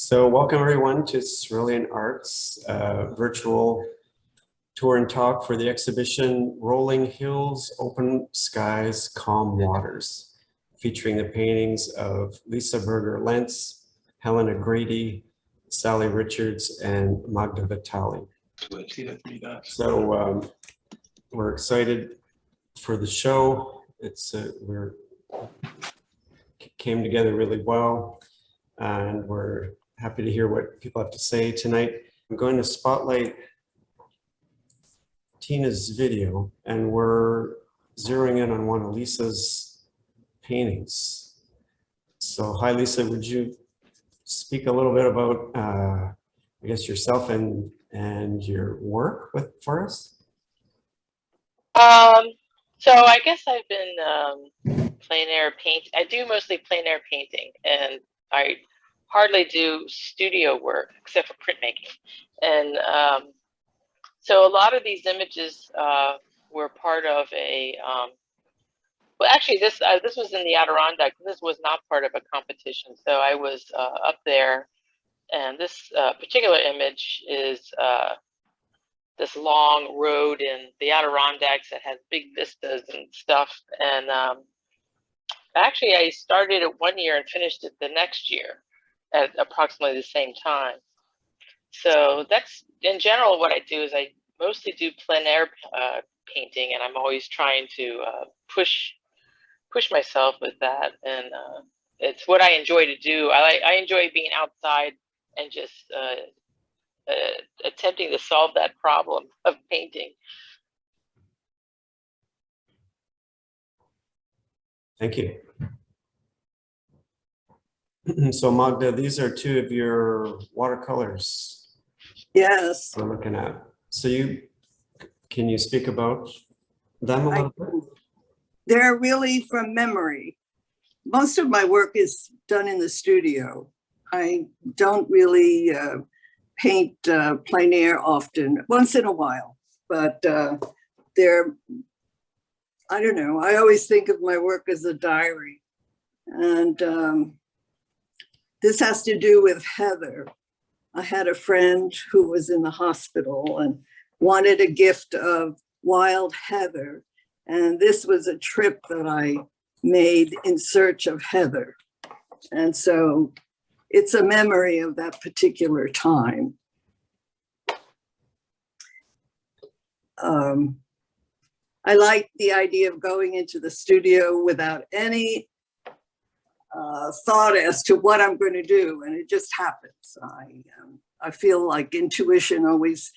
So welcome everyone to Cerulean Arts virtual tour and talk for the exhibition Rolling Hills, Open Skies, Calm Waters, featuring the paintings of Lisa BurgerLentz, Helena Grady, Sally Richards, and Magda Vitale. So we're excited for the show. We're came together really well, and we're happy to hear what people have to say tonight. I'm going to spotlight Tina's video, and we're zeroing in on one of Lisa's paintings. So hi Lisa, would you speak a little bit about I guess yourself and your work for us? So I guess I've been plein air paint. I do mostly plein air painting, and I hardly do studio work except for printmaking. And so a lot of these images were part of a well, actually this was in the Adirondack. This was not part of a competition, so I was up there, and this particular image is this long road in the Adirondacks that has big vistas and stuff. And actually I started it one year and finished it the next year at approximately the same time. So that's in general what I do. Is I mostly do plein air painting, and I'm always trying to push myself with that. And it's what I enjoy to do. I enjoy being outside and just attempting to solve that problem of painting. Thank you. So Magda, these are two of your watercolors. Yes. We're looking at. So can you speak about them a little bit? They're really from memory. Most of my work is done in the studio. I don't really paint plein air often, once in a while, but they're, I don't know, I always think of my work as a diary. And this has to do with heather. I had a friend who was in the hospital and wanted a gift of wild heather. And this was a trip that I made in search of heather. And so it's a memory of that particular time. I like the idea of going into the studio without any thought as to what I'm going to do, and it just happens. I feel like intuition always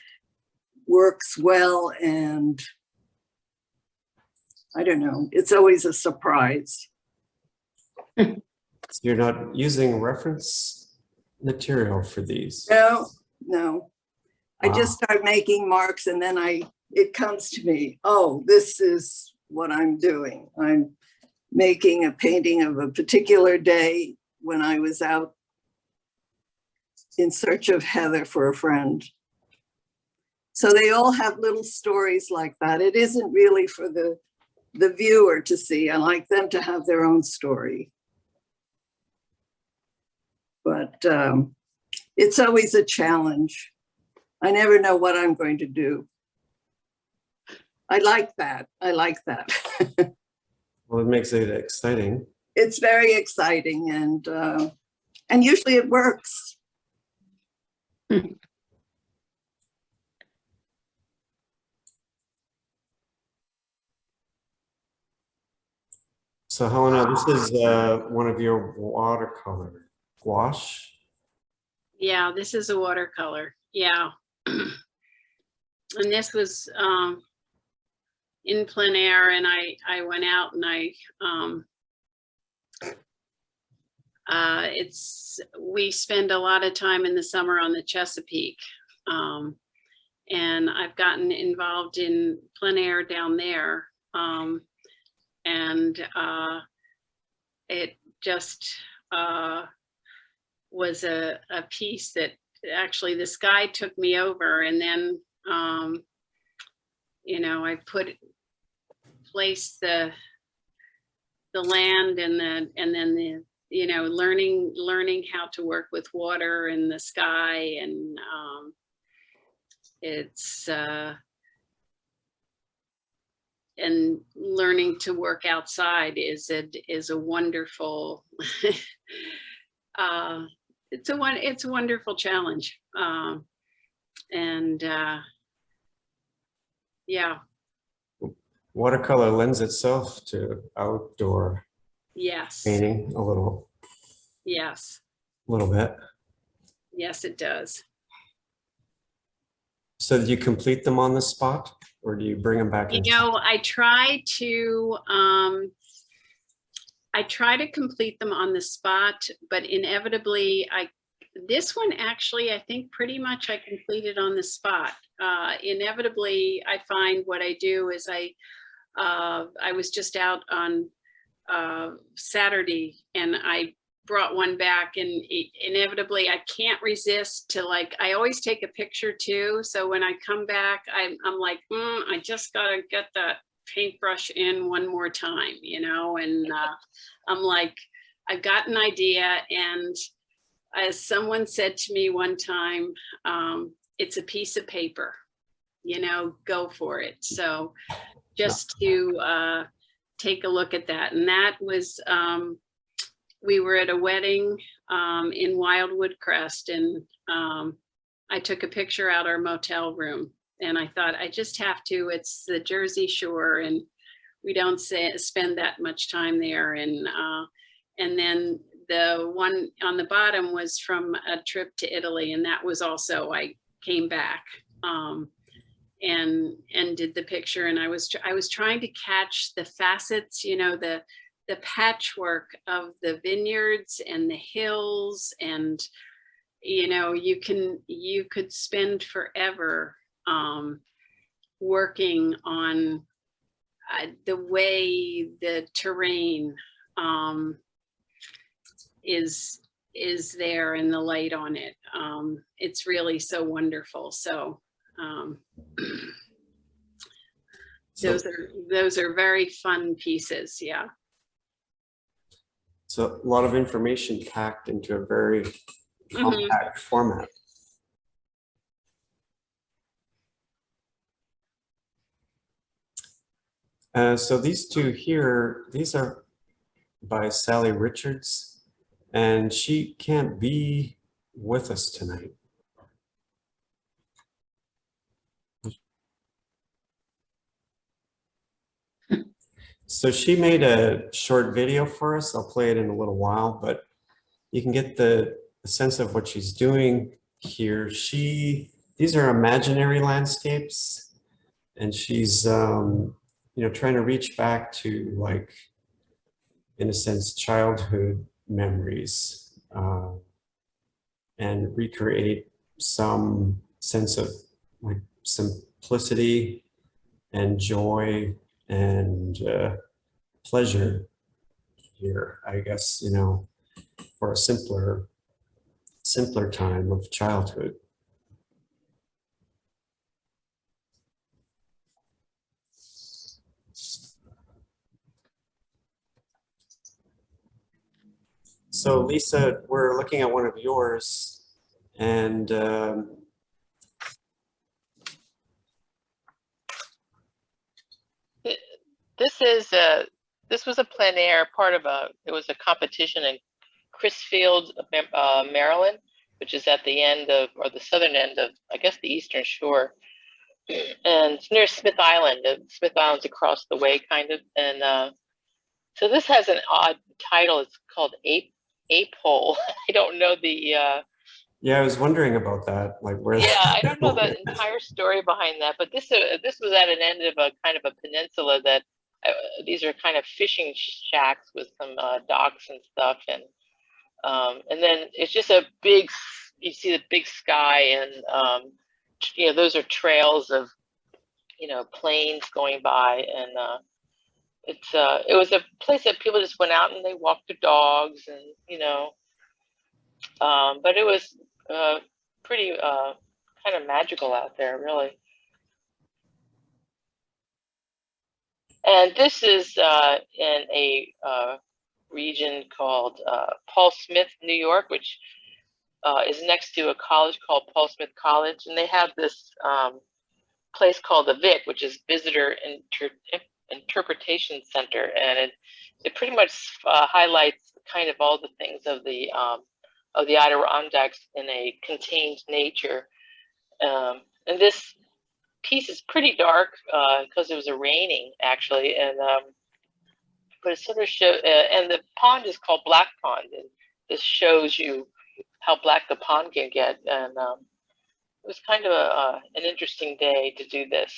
works well, and I don't know, it's always a surprise. So you're not using reference material for these? No. I just start making marks, and then it comes to me, oh, this is what I'm doing. I'm making a painting of a particular day when I was out in search of heather for a friend. So they all have little stories like that. It isn't really for the viewer to see. I like them to have their own story. But it's always a challenge. I never know what I'm going to do. I like that. Well, it makes it exciting. It's very exciting, and usually it works. So Helena, this is one of your watercolor gouache. Yeah, this is a watercolor. Yeah. And this was in plein air, and I went out and we spend a lot of time in the summer on the Chesapeake, and I've gotten involved in plein air down there, and it just was a piece that actually this guy took me over, and then you know, I placed the land and then you know, learning how to work with water and the sky, and it's and learning to work outside is a wonderful it's a wonderful challenge, and yeah. Watercolor lends itself to outdoor Yes. painting a little Yes. bit. Yes, it does. So do you complete them on the spot, or do you bring them back? You know, I try to complete them on the spot, but inevitably this one actually, I think pretty much I completed on the spot. Inevitably, I find what I do is I was just out on Saturday, and I brought one back, and inevitably I can't resist to, like, I always take a picture too. So when I come back, I'm like, I just gotta get that paintbrush in one more time, you know, and I'm like, I've got an idea. And as someone said to me one time, it's a piece of paper, you know, go for it. So just to take a look at that. And that was, we were at a wedding in Wildwood Crest, and I took a picture out our motel room, and I thought, I just have to, it's the Jersey Shore, and we don't spend that much time there. And then the one on the bottom was from a trip to Italy, and that was also, I came back and did the picture, and I was trying to catch the facets, you know, the patchwork of the vineyards and the hills, and you know, you could spend forever working on the way the terrain is there and the light on it. It's really so wonderful. So those are very fun pieces. Yeah. So a lot of information packed into a very compact format. So these two here, these are by Sally Richards, and she can't be with us tonight. So she made a short video for us. I'll play it in a little while, but you can get the sense of what she's doing here. These are imaginary landscapes, and she's you know, trying to reach back to, like, in a sense, childhood memories, and recreate some sense of, like, simplicity and joy and pleasure here, I guess, you know, for a simpler time of childhood. So Lisa, we're looking at one of yours, and this was a plein air part of it was a competition in Crisfield, Maryland, which is at the end of, or the southern end of, I guess, the Eastern Shore, and it's near Smith Island. Smith Island's across the way, kind of, and so this has an odd title. It's called Ape Hole. I don't know the. Yeah, I was wondering about that. Like, where? Yeah, I don't know the entire story behind that, but this was at an end of a kind of a peninsula that these are kind of fishing shacks with some docks and stuff, and then it's just a big. You see the big sky, and you know, those are trails of, you know, planes going by, and it was a place that people just went out and they walked their dogs, and you know, but it was pretty kind of magical out there, really. And this is in a region called Paul Smith, New York, which is next to a college called Paul Smith College. And they have this place called the VIC, which is Visitor Interpretation Center. And it pretty much highlights kind of all the things of the Adirondacks in a contained nature. And this piece is pretty dark because it was raining actually, and but it sort of shows. And the pond is called Black Pond, and this shows you how black the pond can get. And it was kind of an interesting day to do this.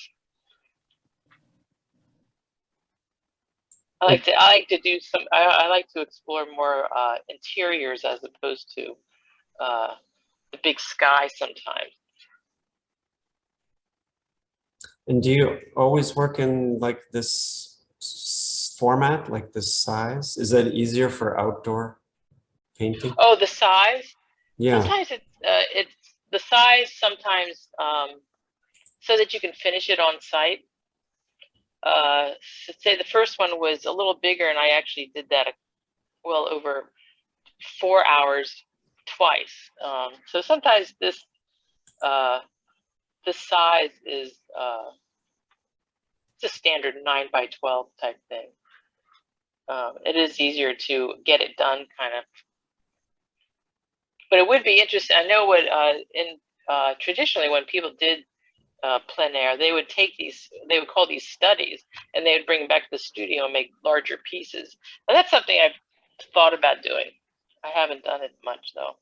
I like to do some. I like to explore more interiors as opposed to the big sky sometimes. And do you always work in like this format, like this size? Is that easier for outdoor painting? Oh, the size? Yeah. Sometimes it's the size sometimes so that you can finish it on site. So say the first one was a little bigger, and I actually did that well over 4 hours twice. So sometimes this size is it's a standard 9x12 type thing. It is easier to get it done, kind of. But it would be interesting. I know what traditionally when people did plein air, they would take these, they would call these studies, and they would bring them back to the studio and make larger pieces. And that's something I've thought about doing. I haven't done it much though.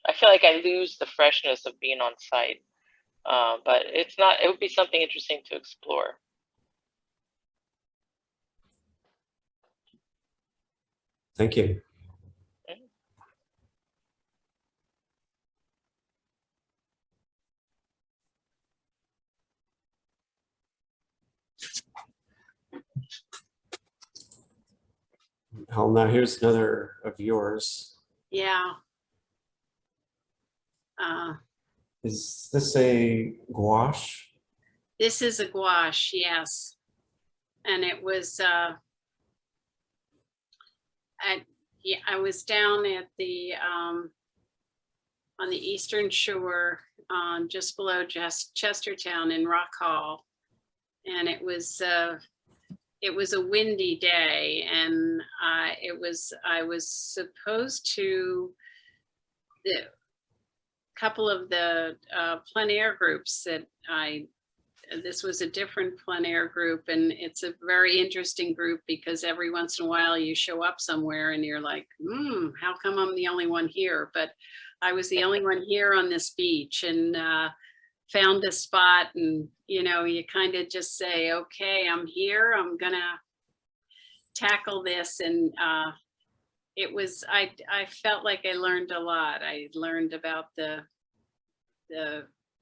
I feel like I lose the freshness of being on site. But it's not, it would be something interesting to explore. Thank you. Helena, here's another of yours. Yeah. Is this a gouache? This is a gouache, yes. And it was, I was down at the, on the Eastern Shore, just below Chestertown in Rock Hall. And it was a windy day, and I was supposed to, the couple of the plein air groups that this was a different plein air group, and it's a very interesting group because every once in a while you show up somewhere and you're like, how come I'm the only one here? But I was the only one here on this beach, and found a spot, and you know, you kind of just say, okay, I'm here, I'm gonna tackle this. And it was, I felt like I learned a lot. I learned about the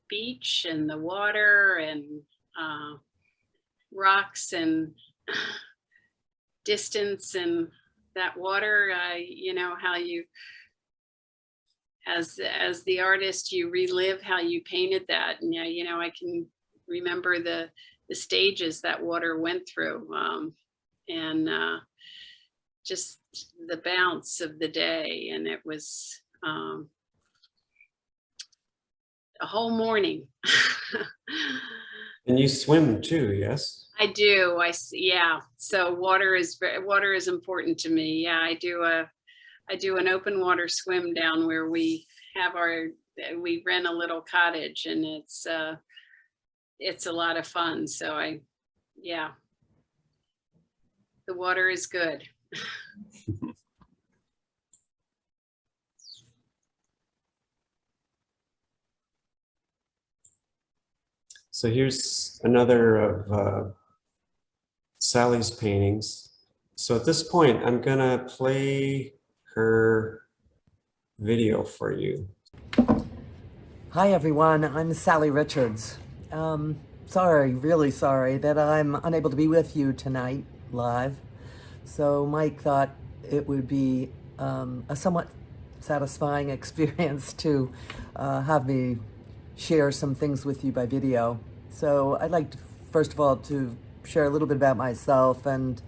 beach and the water and rocks and distance, and that water, you know, how you, as the artist, you relive how you painted that. And yeah, you know, I can remember the stages that water went through, and just the bounce of the day. And it was a whole morning. And you swim too, yes? I do. Yeah. So water is important to me. Yeah, I do an open water swim down where we rent a little cottage, and it's a lot of fun. So yeah, the water is good. So here's another of Sally's paintings. So at this point, I'm gonna play her video for you. Hi everyone, I'm Sally Richards. Sorry, really sorry that I'm unable to be with you tonight live. So Mike thought it would be a somewhat satisfying experience to have me share some things with you by video. So I'd like to, first of all, to share a little bit about myself and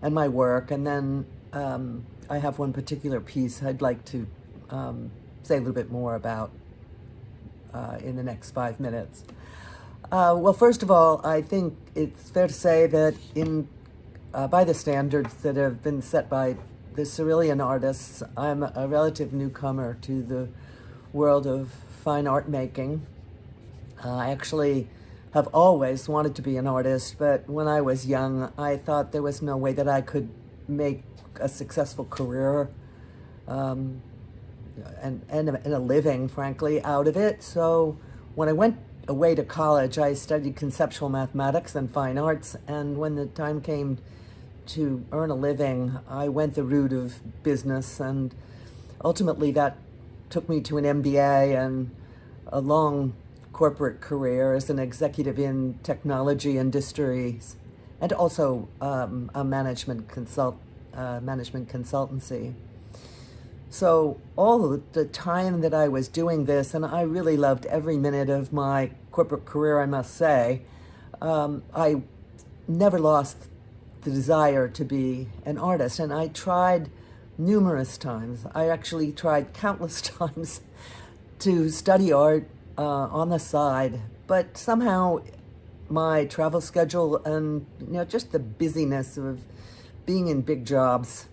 my work, and then I have one particular piece I'd like to say a little bit more about in the next 5 minutes. Well, first of all, I think it's fair to say that by the standards that have been set by the Cerulean artists, I'm a relative newcomer to the world of fine art making. I actually have always wanted to be an artist, but when I was young, I thought there was no way that I could make a successful career and a living, frankly, out of it. So when I went away to college, I studied conceptual mathematics and fine arts, and when the time came to earn a living, I went the route of business, and ultimately that took me to an MBA and a long corporate career as an executive in technology industries, and also a management consultancy. So all of the time that I was doing this, and I really loved every minute of my corporate career, I must say, I never lost the desire to be an artist. And I tried numerous times. I actually tried countless times to study art on the side, but somehow my travel schedule and just the busyness of being in big jobs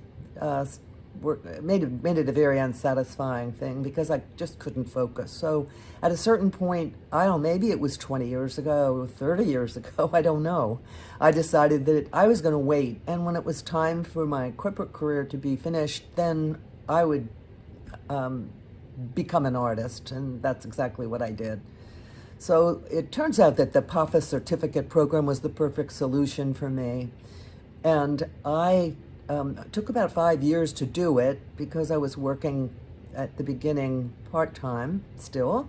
made it a very unsatisfying thing, because I just couldn't focus. So at a certain point, I don't know, maybe it was 20 years ago, 30 years ago, I don't know, I decided that I was going to wait. And when it was time for my corporate career to be finished, then I would become an artist. And that's exactly what I did. So it turns out that the PAFA certificate program was the perfect solution for me. And I took about 5 years to do it, because I was working at the beginning part-time still.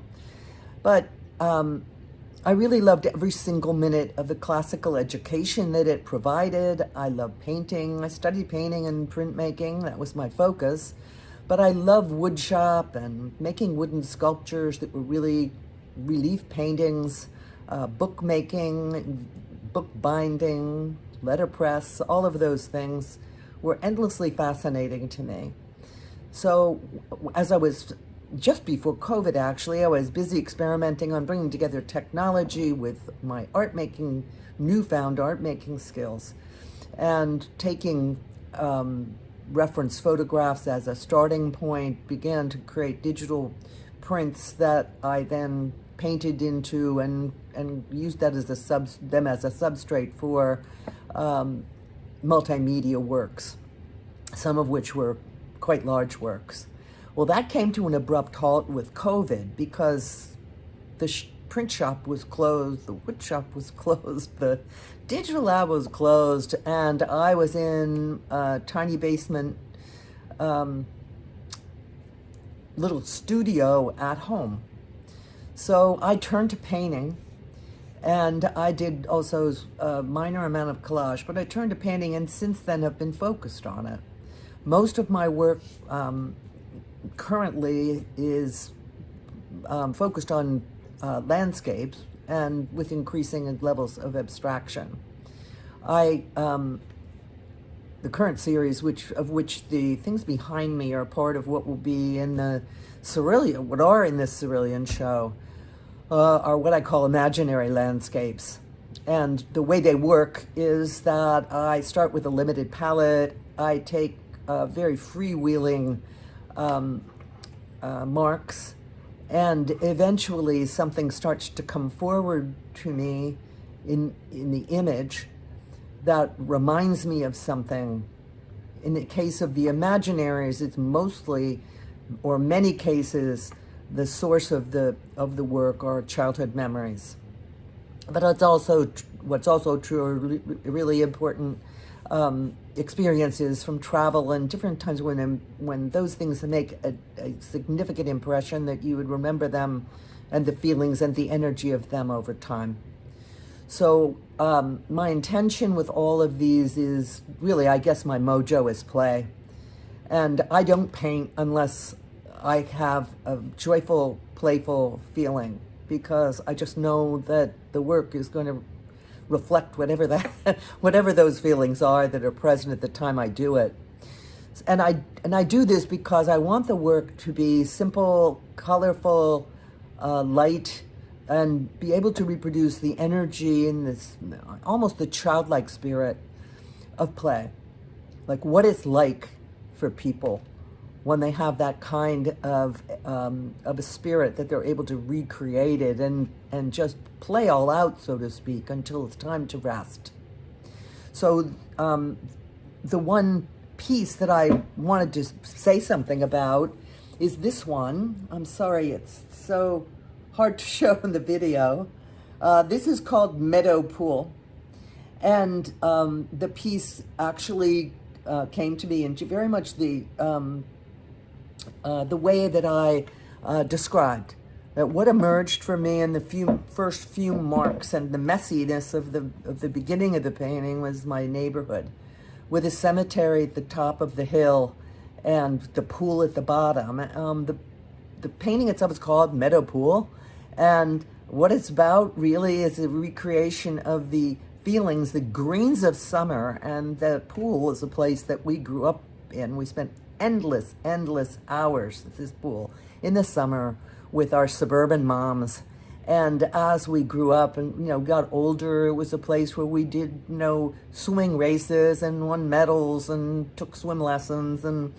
But I really loved every single minute of the classical education that it provided. I loved painting. I studied painting and printmaking. That was my focus. But I loved woodshop and making wooden sculptures that were really relief paintings, bookmaking, book binding, letterpress, all of those things were endlessly fascinating to me. So as I was, just before COVID actually, I was busy experimenting on bringing together technology with my newfound art making skills, and taking reference photographs as a starting point, began to create digital prints that I then painted into and used that as them as a substrate for multimedia works, some of which were quite large works. Well, that came to an abrupt halt with COVID, because the print shop was closed, the wood shop was closed, the digital lab was closed, and I was in a tiny basement little studio at home. So I turned to painting. And I did also a minor amount of collage, but I turned to painting, and since then have been focused on it. Most of my work currently is focused on landscapes, and with increasing levels of abstraction. The current series, of which the things behind me are part of what will be in the Cerulean show, are what I call imaginary landscapes. And the way they work is that I start with a limited palette. I take very freewheeling marks, and eventually something starts to come forward to me in the image that reminds me of something. In the case of the imaginaries, it's mostly, or many cases, the source of the work are childhood memories. But it's also what's also true, are really important experiences from travel and different times when those things make a significant impression, that you would remember them and the feelings and the energy of them over time. So my intention with all of these is really, I guess my mojo is play. And I don't paint unless I have a joyful, playful feeling, because I just know that the work is going to reflect whatever those feelings are that are present at the time I do it. And I do this because I want the work to be simple, colorful, light, and be able to reproduce the energy in this almost the childlike spirit of play, like what it's like for people when they have that kind of a spirit that they're able to recreate it and just play all out, so to speak, until it's time to rest. So the one piece that I wanted to say something about is this one. I'm sorry, it's so hard to show in the video. This is called Meadow Pool. And the piece actually came to me in very much the way that I described. That what emerged for me in the first few marks and the messiness of the beginning of the painting was my neighborhood, with a cemetery at the top of the hill and the pool at the bottom. The painting itself is called Meadow Pool, and what it's about really is a recreation of the feelings, the greens of summer, and the pool is a place that we grew up in. We spent endless hours at this pool in the summer with our suburban moms. And as we grew up and got older, it was a place where we did swimming races and won medals and took swim lessons and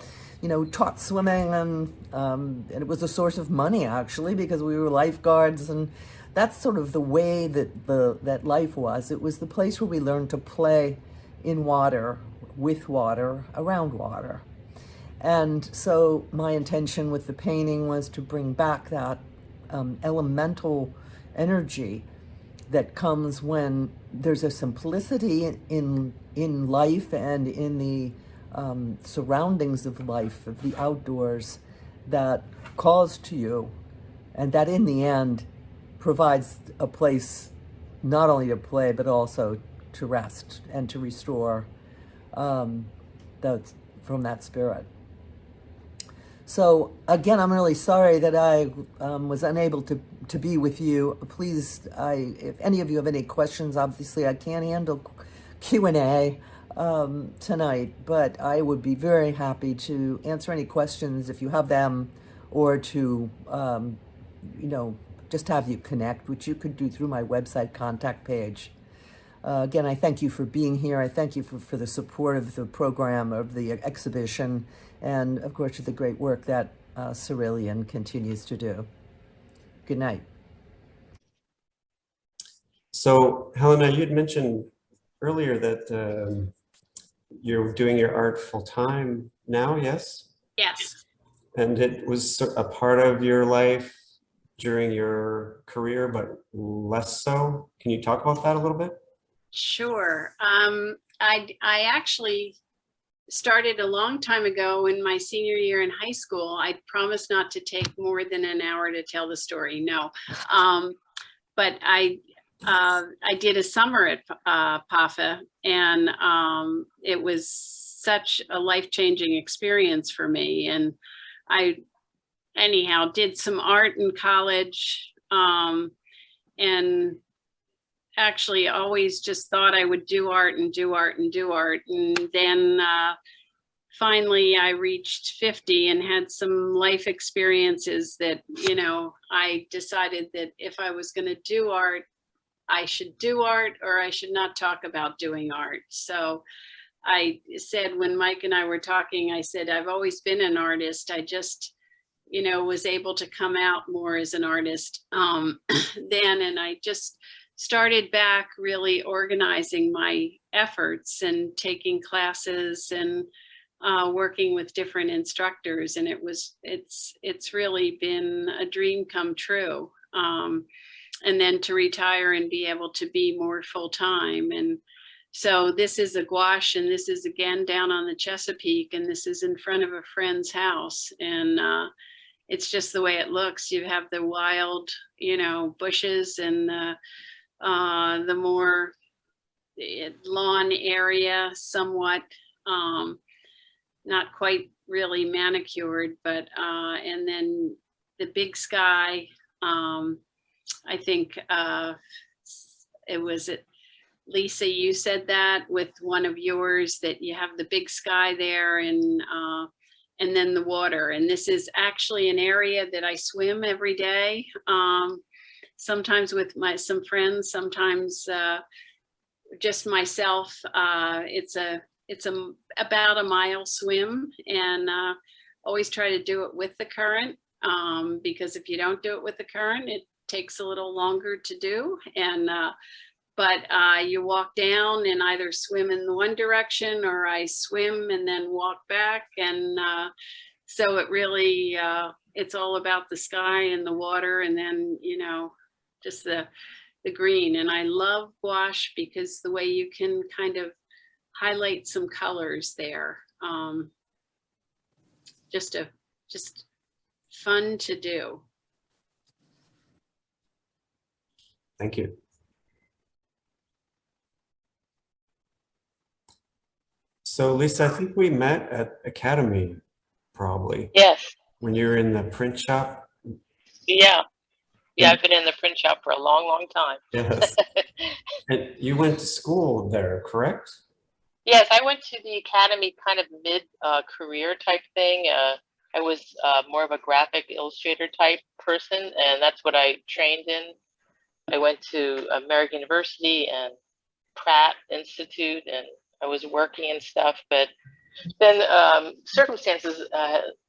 taught swimming, and it was a source of money actually because we were lifeguards, and that's sort of the way that life was. It was the place where we learned to play in water, with water, around water. And so my intention with the painting was to bring back that elemental energy that comes when there's a simplicity in life and in the surroundings of life, of the outdoors, that calls to you, and that in the end provides a place not only to play but also to rest and to restore from that spirit. So again, I'm really sorry that I was unable to be with you. Please, if any of you have any questions, obviously I can't handle Q&A tonight, but I would be very happy to answer any questions if you have them, or to, just have you connect, which you could do through my website contact page. Again, I thank you for being here. I thank you for the support of the program, of the exhibition, and of course the great work that Cerulean continues to do. Good night. So Helena, you had mentioned earlier that you're doing your art full time now, yes? Yes. And it was a part of your life during your career, but less so. Can you talk about that a little bit? Sure. I actually started a long time ago in my senior year in high school. I promised not to take more than an hour to tell the story. No, but I did a summer at PAFA, and it was such a life-changing experience for me. And I, anyhow, did some art in college, and actually always just thought I would do art and do art and do art. And then finally I reached 50 and had some life experiences that, I decided that if I was going to do art, I should do art, or I should not talk about doing art. So I said, when Mike and I were talking, I said, I've always been an artist. I just, was able to come out more as an artist then. And I just started back really organizing my efforts and taking classes and working with different instructors. And it's really been a dream come true. And then to retire and be able to be more full-time. And so this is a gouache, and this is again down on the Chesapeake, and this is in front of a friend's house. And it's just the way it looks. You have the wild, bushes, and the more lawn area, somewhat not quite really manicured, but and then the big sky. I think it was Lisa, you said that with one of yours, that you have the big sky there and then the water. And this is actually an area that I swim every day. Sometimes with some friends, sometimes just myself. It's about a mile swim, and always try to do it with the current, because if you don't do it with the current, it takes a little longer to do. And but you walk down and either swim in the one direction, or I swim and then walk back. And so it really, it's all about the sky and the water, and then, you know, just the green. And I love gouache because the way you can kind of highlight some colors there. Just fun to do. Thank you. So Lisa, I think we met at Academy, probably. Yes. When you were in the print shop. Yeah. Yeah, I've been in the print shop for a long, long time. Yes. And you went to school there, correct? Yes, I went to the Academy kind of mid-career type thing. I was more of a graphic illustrator type person, and that's what I trained in. I went to American University and Pratt Institute, and I was working and stuff, but then circumstances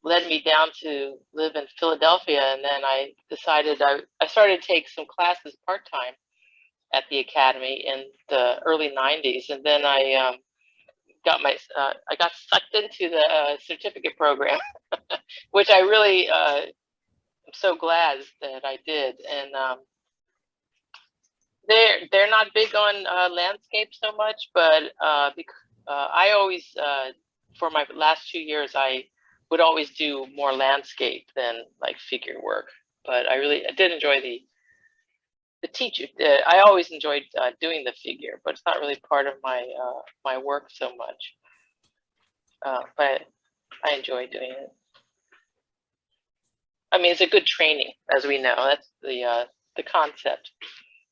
led me down to live in Philadelphia, and then I decided I started to take some classes part-time at the Academy in the early 90s, and then I got sucked into the certificate program, which I really am so glad that I did. And they're not big on landscape so much, but I always for my last 2 years I would always do more landscape than like figure work. But I did enjoy the teacher. I always enjoyed doing the figure, but it's not really part of my my work so much. But I enjoy doing it. I mean, it's a good training, as we know. That's the concept.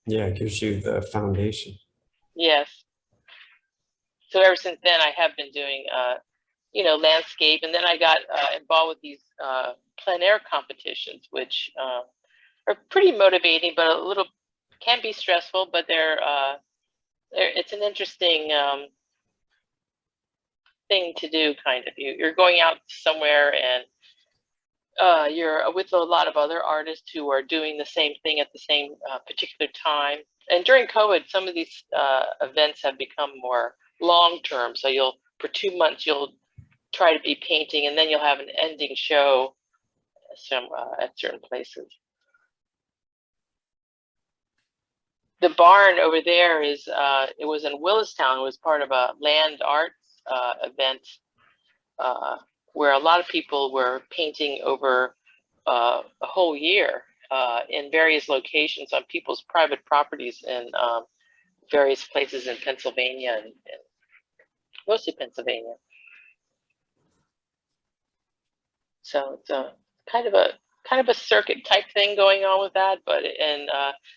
Yeah, it gives you the foundation. Yes. So ever since then, I have been doing, you know, landscape, and then I got involved with these plein air competitions, which are pretty motivating, but a little can be stressful. But it's an interesting thing to do. Kind of, you're going out somewhere and you're with a lot of other artists who are doing the same thing at the same particular time. And during COVID, some of these events have become more long-term. So for 2 months, you'll try to be painting, and then you'll have an ending show at certain places. The barn over there it was in Willistown. It was part of a land arts event where a lot of people were painting over a whole year in various locations on people's private properties in various places in Pennsylvania and mostly Pennsylvania. So it's a kind of a circuit type thing going on with that, but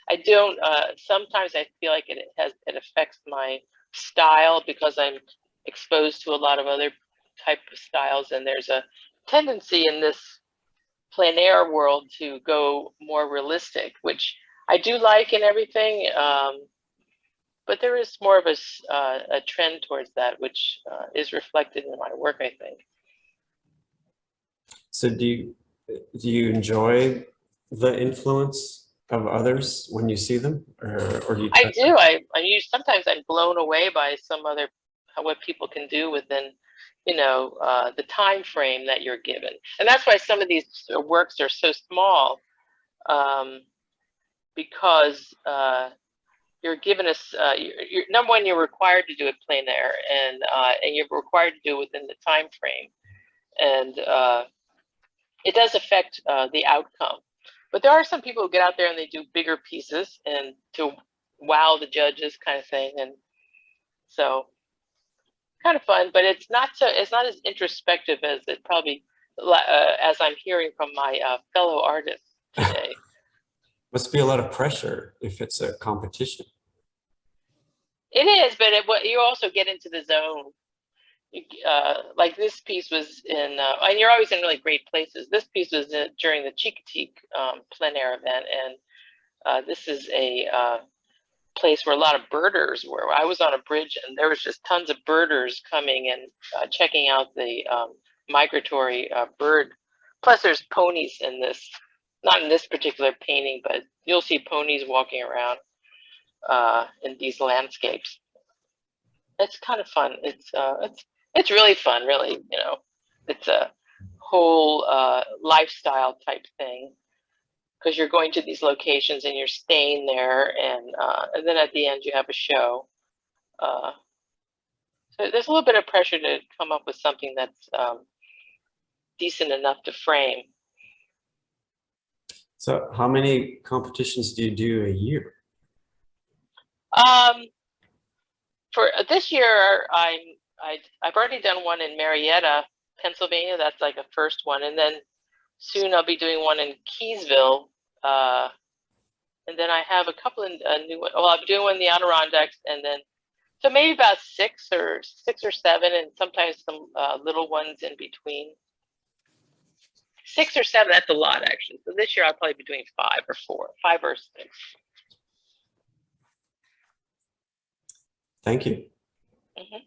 I don't. Sometimes I feel like it affects my style because I'm exposed to a lot of other type of styles, and there's a tendency in this plein air world to go more realistic, which I do like and everything. But there is more of a trend towards that, which is reflected in my work, I think. So do you enjoy the influence of others when you see them, or do you? I do. Sometimes I'm blown away by what people can do within, the time frame that you're given, and that's why some of these works are so small, because you're given you're number one, you're required to do it plein air, and you're required to do it within the time frame, and it does affect the outcome. But there are some people who get out there and they do bigger pieces and to wow the judges, kind of thing, and so kind of fun. But it's not as introspective as it probably as I'm hearing from my fellow artists today. Must be a lot of pressure if it's a competition. It is, but you also get into the zone. Like this piece was in, and you're always in really great places. This piece was during the Chicotique plein air event, and this is a place where a lot of birders were. I was on a bridge, and there was just tons of birders coming and checking out the migratory bird. Plus, there's ponies in this, not in this particular painting, but you'll see ponies walking around in these landscapes. It's kind of fun. It's really fun, really. You know, it's a whole lifestyle type thing because you're going to these locations and you're staying there, and then at the end you have a show. So there's a little bit of pressure to come up with something that's decent enough to frame. So how many competitions do you do a year? For this year, I've already done one in Marietta, Pennsylvania. That's like a first one, and then soon I'll be doing one in Keysville, and then I have a couple of new ones. Well, I'm doing one in the Adirondacks, and then so maybe about six or seven, and sometimes some little ones in between. 6 or 7, that's a lot actually. So this year I'll probably be doing 5 or 6. Thank you. Mm-hmm.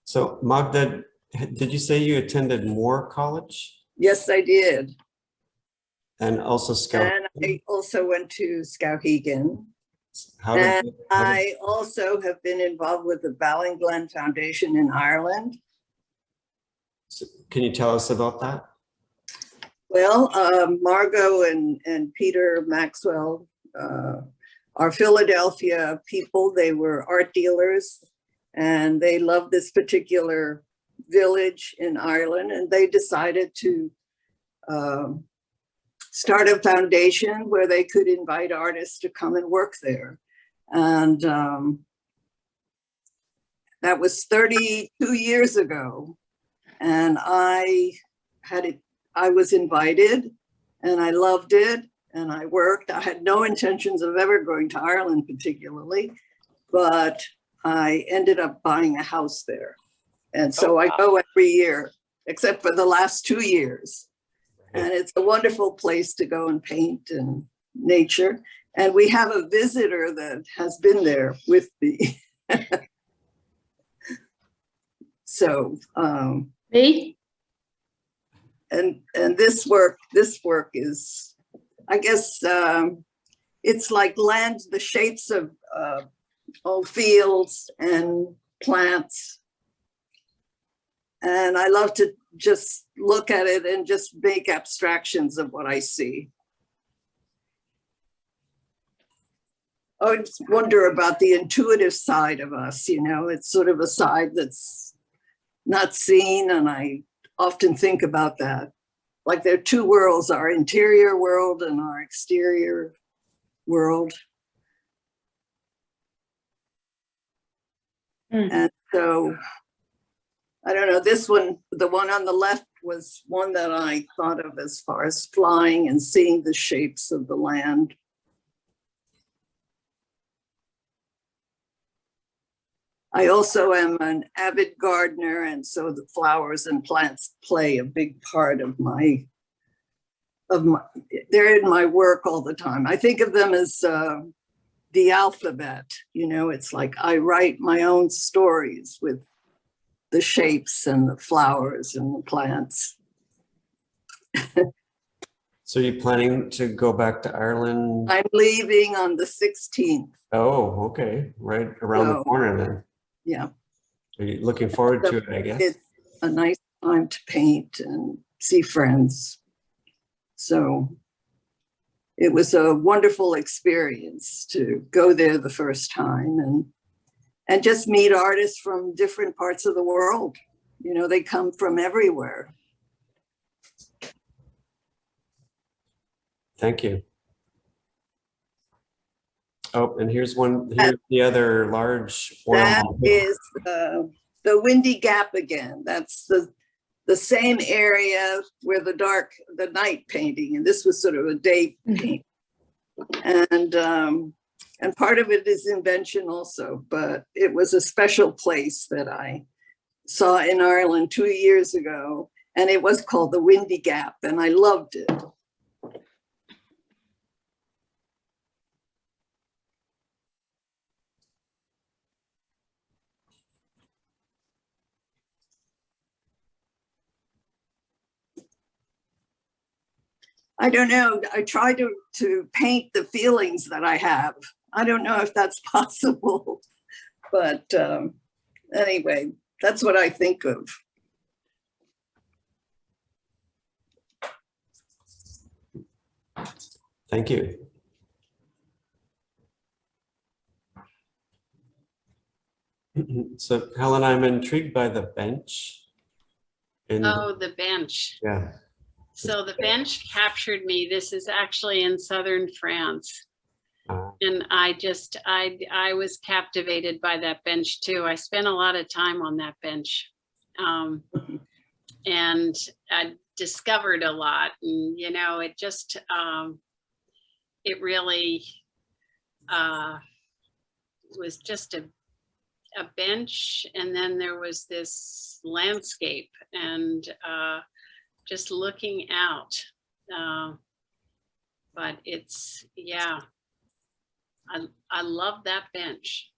So Magda, did you say you attended Moore College? Yes, I did. And also Scout? And I also went to Skowhegan. And I also have been involved with the Ballinglen Foundation in Ireland. So can you tell us about that? Well, Margot and Peter Maxwell are Philadelphia people. They were art dealers and they loved this particular village in Ireland, and they decided to start a foundation where they could invite artists to come and work there. And that was 32 years ago. And I was invited and I loved it and I worked. I had no intentions of ever going to Ireland particularly, but I ended up buying a house there. And so I go every year, except for the last 2 years. And it's a wonderful place to go and paint and nature. And we have a visitor that has been there with me. So, Me? And this work is, I guess, it's like land, the shapes of old fields and plants. And I love to just look at it and just make abstractions of what I see. I just wonder about the intuitive side of us, you know, it's sort of a side that's not seen, and I often think about that. Like there are two worlds, our interior world and our exterior world. And so, I don't know, this one, the one on the left was one that I thought of as far as flying and seeing the shapes of the land. I also am an avid gardener, and so the flowers and plants play a big part of my, they're in my work all the time. I think of them as the alphabet, you know, it's like I write my own stories with the shapes and the flowers and the plants. So you're planning to go back to Ireland? I'm leaving on the 16th. Oh, okay. Right around the corner then. Yeah. Are you looking forward to it, I guess? It's a nice time to paint and see friends. So it was a wonderful experience to go there the first time and just meet artists from different parts of the world. You know, they come from everywhere. Thank you. Oh, and here's one, here's the other large oil. That is the Windy Gap again. That's the same area where the night painting, and this was sort of a day paint. And And part of it is invention also, but it was a special place that I saw in Ireland 2 years ago, and it was called the Windy Gap, and I loved it. I don't know. I try to paint the feelings that I have. I don't know if that's possible, but anyway, that's what I think of. Thank you. So Helen, I'm intrigued by the bench. Oh, the bench. Yeah. So the bench captured me. This is actually in southern France. And I was captivated by that bench too. I spent a lot of time on that bench. And I discovered a lot. And, you know, it just, it really was just a bench. And then there was this landscape and just looking out. But it's, yeah, I love that bench.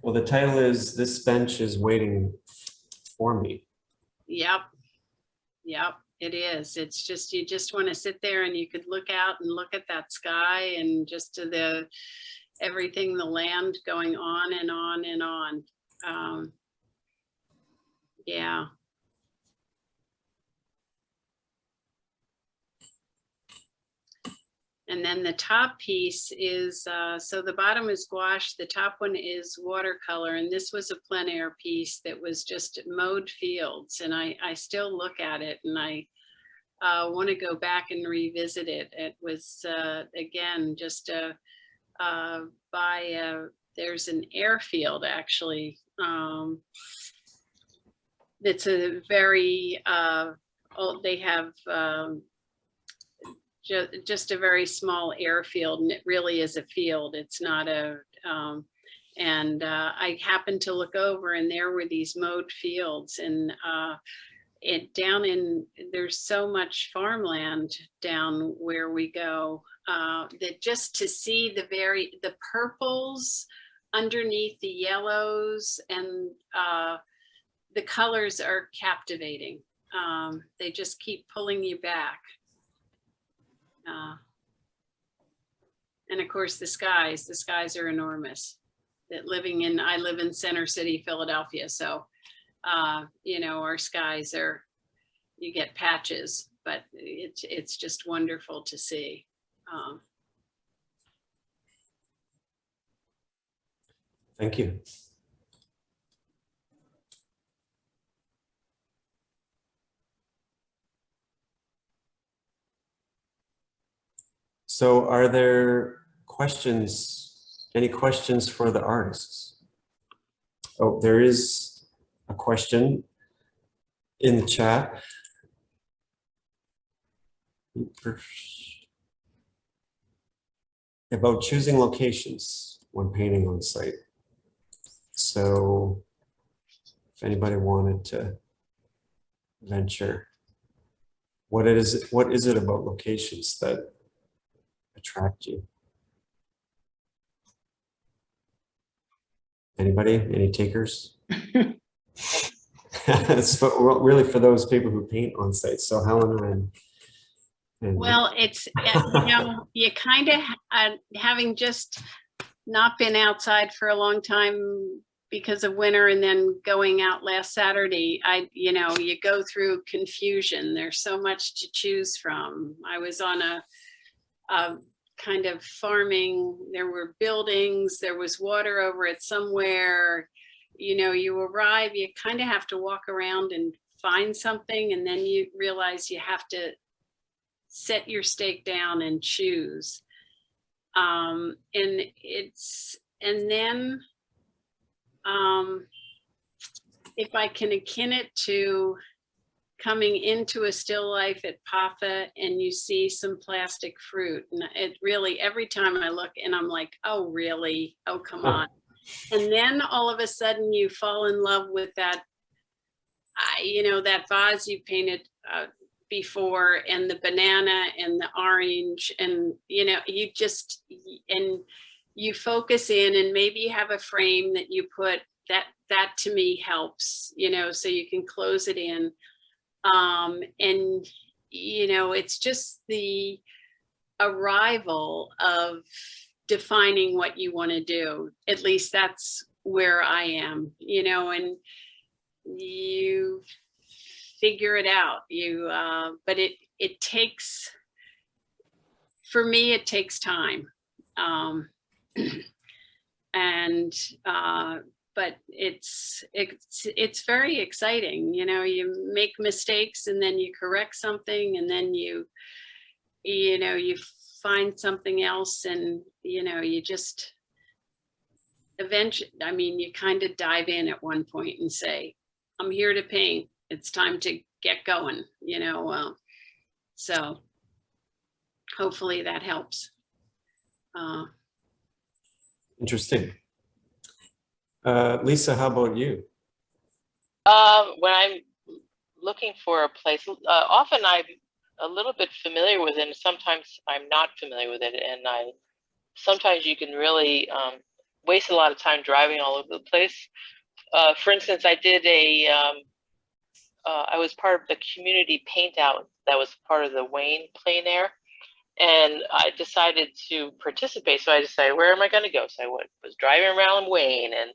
Well, the title is "This Bench is Waiting for Me." Yep. Yep, it is. It's just, you just want to sit there and you could look out and look at that sky and just to the, everything, the land going on and on and on. Yeah. And then the top piece is, so the bottom is gouache, the top one is watercolor, and this was a plein air piece that was just mowed fields, and I still look at it and I want to go back and revisit it. It was, again, just there's an airfield actually. It's a very, they have, just a very small airfield, and it really is a field. It's not a, and I happened to look over and there were these mowed fields, and there's so much farmland down where we go, that just to see the purples underneath the yellows, and the colors are captivating. They just keep pulling you back. And of course the skies are enormous. I live in Center City, Philadelphia. So, you know, our skies are, you get patches, but it's just wonderful to see. Thank you. So are there questions, any questions for the artists? Oh, there is a question in the chat. About choosing locations when painting on site. So if anybody wanted to venture, what is it about locations that attract you? Anybody? Any takers? It's really for those people who paint on site. So Helen and Well, it's, you know, you kind of, having just not been outside for a long time because of winter and then going out last Saturday, you know, you go through confusion. There's so much to choose from. I was on a kind of farming, there were buildings, there was water over it somewhere. You know, you arrive, you kind of have to walk around and find something, and then you realize you have to set your stake down and choose. And then if I can akin it to coming into a still life at Pafa and you see some plastic fruit. And it really, every time I look and I'm like, oh, really? Oh, come on. And then all of a sudden you fall in love with that, you know, that vase you painted before, and the banana and the orange, and, you know, you just, and you focus in, and maybe you have a frame that you put that to me helps, you know, so you can close it in. And, you know, it's just the arrival of defining what you want to do. At least that's where I am, you know, and you figure it out. But it takes, for me, it takes time. But it's very exciting. You know, you make mistakes and then you correct something, and then you find something else, and, you know, you just eventually, I mean, you kind of dive in at one point and say, I'm here to paint. It's time to get going, you know. So hopefully that helps. Interesting. Lisa, how about you? When I'm looking for a place, often I'm a little bit familiar with it, and sometimes I'm not familiar with it. And sometimes you can really waste a lot of time driving all over the place. For instance, I did I was part of the community paint out that was part of the Wayne plein air. And I decided to participate. So I decided, where am I going to go? So I was driving around Wayne and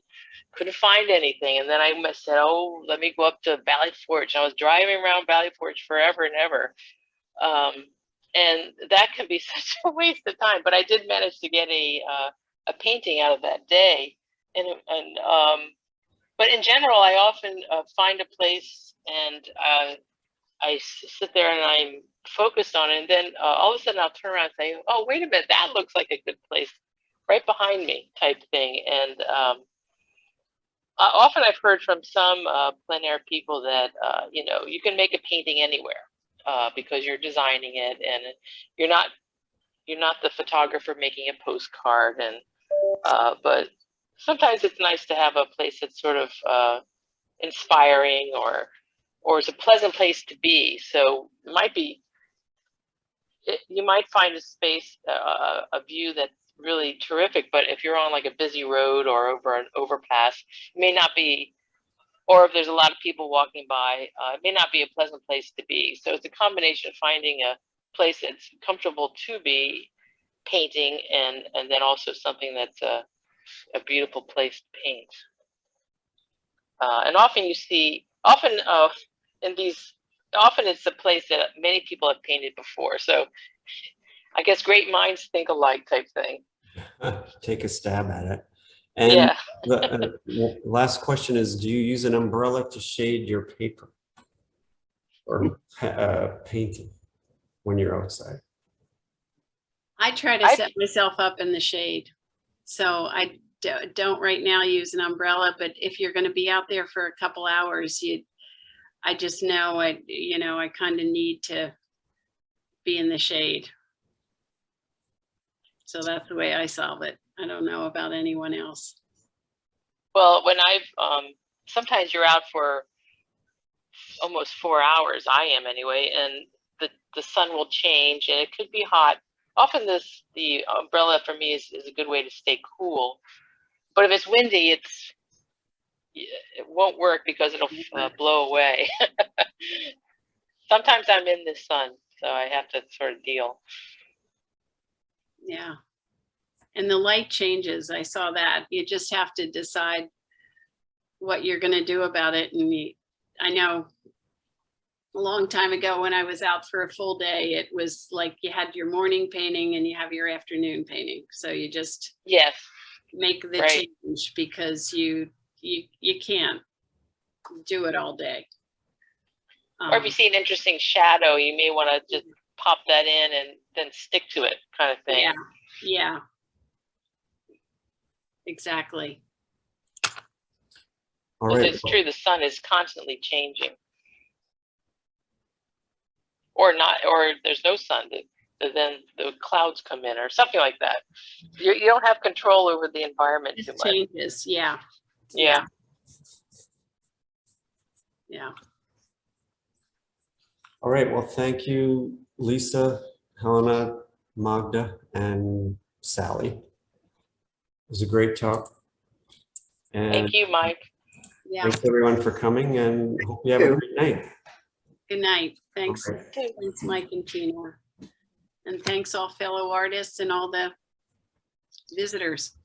couldn't find anything. And then I said, oh, let me go up to Valley Forge. And I was driving around Valley Forge forever and ever. And that can be such a waste of time. But I did manage to get a painting out of that day. But in general, I often find a place and I sit there and I'm focused on it, and then all of a sudden I'll turn around and say, oh, wait a minute, that looks like a good place right behind me, type thing. And often I've heard from some plein air people that you know, you can make a painting anywhere because you're designing it, and you're not the photographer making a postcard. And but sometimes it's nice to have a place that's sort of inspiring or is a pleasant place to be. So it might be, you might find a space, a view that's really terrific, but if you're on like a busy road or over an overpass, it may not be, or if there's a lot of people walking by, it may not be a pleasant place to be. So it's a combination of finding a place that's comfortable to be painting, and then also something that's a beautiful place to paint. And often you see, often it's a place that many people have painted before. So I guess great minds think alike, type thing. Take a stab at it. And yeah. the last question is, do you use an umbrella to shade your paper or painting when you're outside? I try to set myself up in the shade. So I don't right now use an umbrella, but if you're going to be out there for a couple hours, I just know I kind of need to be in the shade. So that's the way I solve it. I don't know about anyone else. Well, when sometimes you're out for almost 4 hours, I am anyway, and the sun will change and it could be hot. Often the umbrella for me is a good way to stay cool. But if it's windy, it won't work because it'll blow away. Sometimes I'm in the sun, so I have to sort of deal. Yeah. And the light changes. I saw that. You just have to decide what you're going to do about it. And I know a long time ago when I was out for a full day, it was like you had your morning painting and you have your afternoon painting. So you just make the change because you can't do it all day. Or if you see an interesting shadow, you may want to just pop that in and then stick to it, kind of thing. Yeah. Exactly. All right. It's true, the sun is constantly changing. or not, or there's no sun, then the clouds come in or something like that. You don't have control over the environment too It much. changes, yeah. Yeah. Yeah. All right, well, thank you, Lisa, Helena, Magda, and Sally. It was a great talk. And Thank you, Mike. Yeah. thanks everyone for coming, and hope you have a great night. Good night. Thanks. Okay. Thanks, Mike and Tina. And thanks all fellow artists and all the visitors.